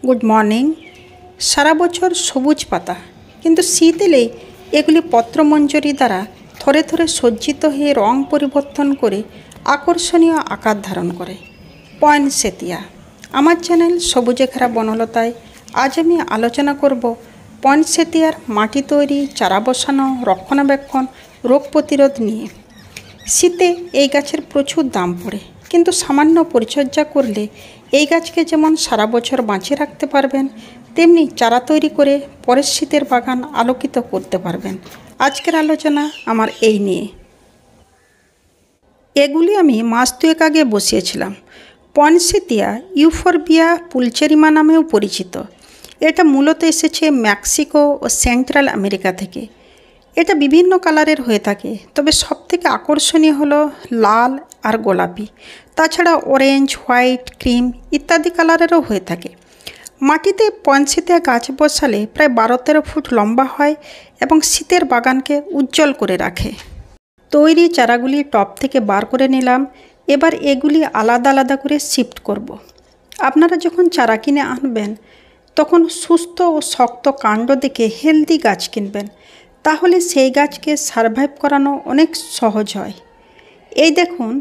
Good morning. সারা বছর সবুজ পাতা, কিন্তু শীত এলেই এগুলি পত্রমঞ্জরি দ্বারা থরে থরে সজ্জিত হয়ে রং পরিবর্তন করে আকর্ষণীয় আকার ধারণ করে। পয়েনসেতিয়া। আমার চ্যানেল সবুজে ঘেরা বনলতায় আজ আমি আলোচনা করব পয়েনসেতিয়ার মাটি তৈরি, চারা বসানো, রক্ষণাবেক্ষণ, রোগ প্রতিরোধ নিয়ে। শীতে এই গাছের প্রচুর দাম পড়ে, কিন্তু সামান্য পরিচর্যা করলে এই গাছকে যেমন সারা বছর বাঁচিয়ে রাখতে পারবেন, তেমনি চারা তৈরি করে পরের শীতের বাগান আলোকিত করতে পারবেন। আজকের আলোচনা আমার এই নিয়ে। এগুলি আমি মাস দুয়েক আগে বসিয়েছিলাম। পয়েনসেতিয়া ইউফোরবিয়া পুলচেরিমা নামেও পরিচিত। এটা মূলত এসেছে মেক্সিকো ও সেন্ট্রাল আমেরিকা থেকে। এটা বিভিন্ন কালারের হয়ে থাকে, তবে সবথেকে আকর্ষণীয় হলো লাল আর গোলাপি। তাছাড়া অরেঞ্জ, হোয়াইট, ক্রিম ইত্যাদি কালারেরও হয়ে থাকে। মাটিতে পয়েনসেতিয়া গাছ বসালে প্রায় 12-13 ফুট লম্বা হয় এবং শীতের বাগানকে উজ্জ্বল করে রাখে। তৈরি চারাগুলি টব থেকে বার করে নিলাম। এবার এগুলি আলাদা আলাদা করে শিফট করব। আপনারা যখন চারা কিনে আনবেন তখন সুস্থ ও শক্ত কাণ্ড দেখে হেলদি গাছ কিনবেন, তাহলে সেই গাছকে সারভাইভ করানো অনেক সহজ হয়। এই দেখুন,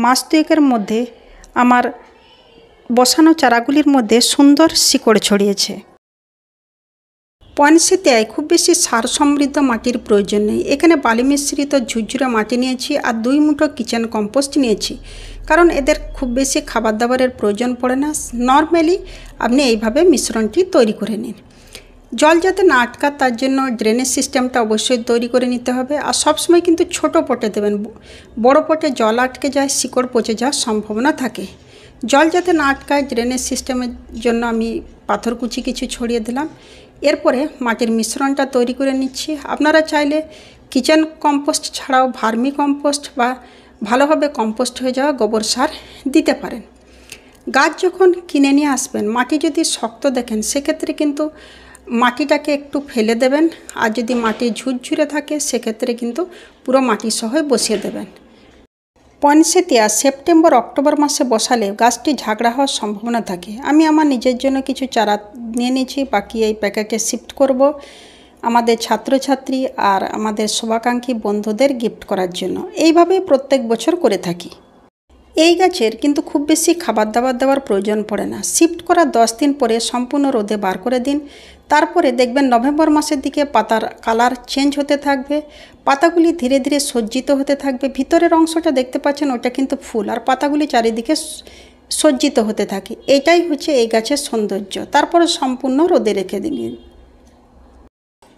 মাস দুয়েকের মধ্যে আমার বসানো চারাগুলির মধ্যে সুন্দর শিকড় ছড়িয়েছে। পয়েনসেতিয়ায় খুব বেশি সার সমৃদ্ধ মাটির প্রয়োজন নেই। এখানে বালি মিশ্রিত ঝুরঝুরে মাটি নিয়েছি আর 2 মুঠো কিচেন কম্পোস্ট নিয়েছি, কারণ এদের খুব বেশি খাবার দাবারের প্রয়োজন পড়ে না। নর্মালি আপনি এইভাবে মিশ্রণটি তৈরি করে নিন। জল যাতে না আটকায় তার জন্য ড্রেনেজ সিস্টেমটা অবশ্যই তৈরি করে নিতে হবে। আর সবসময় কিন্তু ছোট পটে দেবেন, বড় পটে জল আটকে যায়, শিকড় পচে যাওয়ার সম্ভাবনা থাকে। জল যাতে না আটকায় ড্রেনেজ সিস্টেমের জন্য আমি পাথরকুচি কিছু ছড়িয়ে দিলাম। এরপরে মাটির মিশ্রণটা তৈরি করে নিচ্ছি। আপনারা চাইলে কিচেন কম্পোস্ট ছাড়াও ভার্মি কম্পোস্ট বা ভালোভাবে কম্পোস্ট হয়ে যাওয়া গোবর সার দিতে পারেন। গাছ যখন কিনে নিয়ে আসবেন, মাটি যদি শক্ত দেখেন সেক্ষেত্রে কিন্তু মাটিটাকে একটু ফেলে দেবেন, আর যদি মাটি ঝুরঝুরে থাকে সেক্ষেত্রে কিন্তু পুরো মাটি সহ বসিয়ে দেবেন। পয়েনসেতিয়া সেপ্টেম্বর-অক্টোবর মাসে বসালে গাছটি ঝাগড়া হওয়ার সম্ভাবনা থাকে। আমি আমার নিজের জন্য কিছু চারা নিয়ে নিয়েছি, বাকি এই প্যাকেটে শিফট করব আমাদের ছাত্রছাত্রী আর আমাদের শুভাকাঙ্ক্ষী বন্ধুদের গিফট করার জন্য। এইভাবেই প্রত্যেক বছর করে থাকি। এই গাছের কিন্তু খুব বেশি খাবার দাবার দেওয়ার প্রয়োজন পড়ে না। শিফট করার 10 দিন পরে সম্পূর্ণ রোদে বার করে দিন। তারপরে দেখবেন নভেম্বর মাসের দিকে পাতার কালার চেঞ্জ হতে থাকবে, পাতাগুলি ধীরে ধীরে সজ্জিত হতে থাকবে। ভিতরের অংশটা দেখতে পাচ্ছেন, ওটা কিন্তু ফুল, আর পাতাগুলি চারিদিকে সজ্জিত হতে থাকে। এটাই হচ্ছে এই গাছের সৌন্দর্য। তারপরে সম্পূর্ণ রোদে রেখে দিন।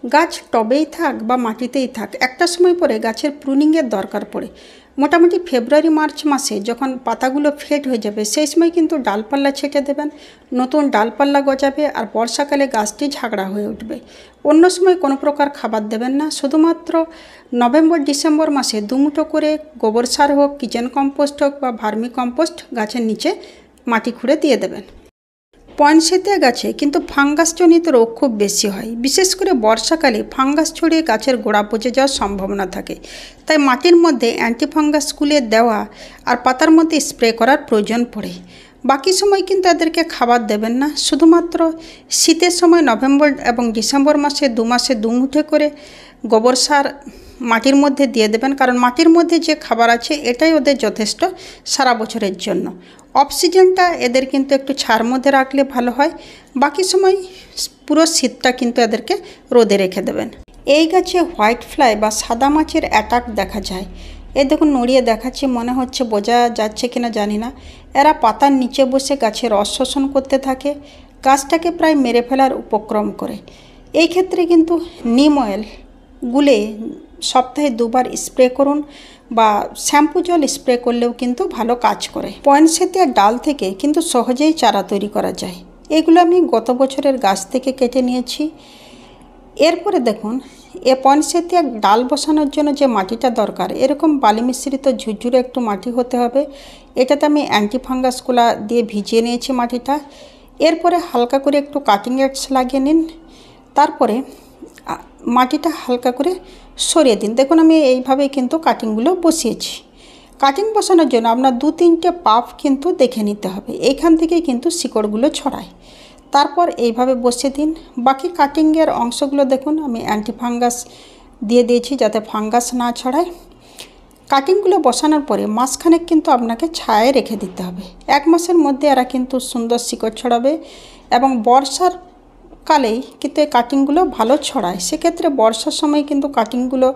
গাছ টবেই থাক বা মাটিতেই থাক, একটা সময় পরে গাছের প্রুনিংয়ের দরকার পড়ে। মোটামুটি ফেব্রুয়ারি-মার্চ মাসে যখন পাতাগুলো ফেড হয়ে যাবে, সেই সময় কিন্তু ডালপাল্লা ছেটে দেবেন, নতুন ডালপাল্লা গজাবে আর বর্ষাকালে গাছটি ঝাগড়া হয়ে উঠবে। অন্য সময় কোনো প্রকার খাবার দেবেন না। শুধুমাত্র নভেম্বর-ডিসেম্বর মাসে 2 মুঠো করে গোবর সার হোক, কিচেন কম্পোস্ট হোক বা ভার্মি কম্পোস্ট গাছের নিচে মাটি খুঁড়ে দিয়ে দেবেন। পয়েনসেতিয়া গাছে কিন্তু ফাঙ্গাসজনিত রোগ খুব বেশি হয়। বিশেষ করে বর্ষাকালে ফাঙ্গাস ছড়িয়ে গাছের গোড়া পচে যাওয়ার সম্ভাবনা থাকে। তাই মাটির মধ্যে অ্যান্টিফাঙ্গাস গুলিয়ে দেওয়া আর পাতার মধ্যে স্প্রে করার প্রয়োজন পড়ে। বাকি সময় কিন্তু এদেরকে খাবার দেবেন না। শুধুমাত্র শীতের সময় নভেম্বর এবং ডিসেম্বর মাসে 2 মাসে 2 মুঠো করে গোবর সার মাটির মধ্যে দিয়ে দেবেন, কারণ মাটির মধ্যে যে খাবার আছে এটাই ওদের যথেষ্ট সারা বছরের জন্য। অফ সিজনটা এদের কিন্তু একটু ছায়ার মধ্যে রাখলে ভালো হয়। বাকি সময় পুরো শীতটা কিন্তু এদেরকে রোদে রেখে দেবেন। এই গাছে হোয়াইট ফ্লাই বা সাদা মাছির অ্যাটাক দেখা যায়। এই দেখুন, নড়িয়ে দেখাচ্ছে, মনে হচ্ছে বোঝা যাচ্ছে কিনা জানি না। এরা পাতার নিচে বসে গাছের রস শোষণ করতে থাকে, গাছটাকে প্রায় মেরে ফেলার উপক্রম করে। এই ক্ষেত্রে কিন্তু নিম অয়েল গুলে সপ্তাহে 2 বার স্প্রে করুন, বা শ্যাম্পু জল স্প্রে করলেও কিন্তু ভালো কাজ করে। পয়েনসেতিয়ার ডাল থেকে কিন্তু সহজেই চারা তৈরি করা যায়। এগুলো আমি গত বছরের গাছ থেকে কেটে নিয়েছি। এরপরে দেখুন, পয়েনসেতিয়ার ডাল বসানোর জন্য যে মাটিটা দরকার, এরকম বালি মিশ্রিত ঝুরঝুরে একটু মাটি হতে হবে। এটাতে আমি অ্যান্টিফাঙ্গাসগুলা দিয়ে ভিজিয়ে নিয়েছি মাটিটা। এরপরে হালকা করে একটু কাটিং এডস লাগিয়ে নিন। তারপরে মাটিটা হালকা করে সরিয়ে দিন। দেখুন, আমি এইভাবেই কিন্তু কাটিংগুলো বসিয়েছি। কাটিং বসানোর জন্য আপনার 2-3টে পাপ কিন্তু দেখে নিতে হবে। এইখান থেকে কিন্তু শিকড়গুলো ছড়ায়। তারপর এইভাবে বসিয়ে দিন। বাকি কাটিংয়ের অংশগুলো দেখুন আমি অ্যান্টিফাঙ্গাস দিয়ে দিয়েছি যাতে ফাঙ্গাস না ছড়ায়। কাটিংগুলো বসানোর পরে মাসখানেক কিন্তু আপনাকে ছায়ায় রেখে দিতে হবে। 1 মাসের মধ্যে এরা কিন্তু সুন্দর শিকড় ছড়াবে এবং বর্ষার কালেই কিন্তু এই কাটিংগুলো ভালো ছড়ায়। সেক্ষেত্রে বর্ষার সময় কিন্তু কাটিংগুলো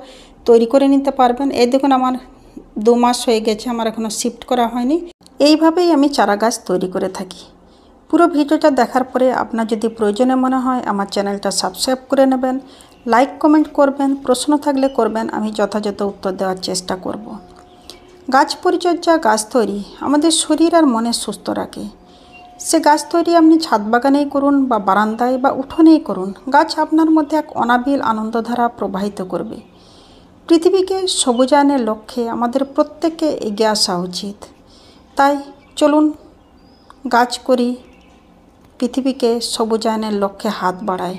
তৈরি করে নিতে পারবেন। এই দেখুন আমার 2 মাস হয়ে গেছে, আমার এখনও শিফট করা হয়নি। এইভাবেই আমি চারা গাছ তৈরি করে থাকি। পুরো ভিডিওটা দেখার পরে আপনার যদি প্রয়োজনে মনে হয় আমার চ্যানেলটা সাবস্ক্রাইব করে নেবেন, লাইক কমেন্ট করবেন, প্রশ্ন থাকলে করবেন, আমি যথাযথ উত্তর দেওয়ার চেষ্টা করব। গাছ পরিচর্যা, গাছ তৈরি আমাদের শরীর আর মনে সুস্থ রাখে। সে গাছ তৈরি আপনি ছাদ বাগানেই করুন বা বারান্দায় বা উঠোনেই করুন, গাছ আপনার মধ্যে এক অনাবিল আনন্দধারা প্রবাহিত করবে। পৃথিবীকে সবুজায়নের লক্ষ্যে আমাদের প্রত্যেককে এগিয়ে আসা উচিত। তাই চলুন গাছ করি, পৃথিবীকে সবুজায়নের লক্ষ্যে হাত বাড়াই।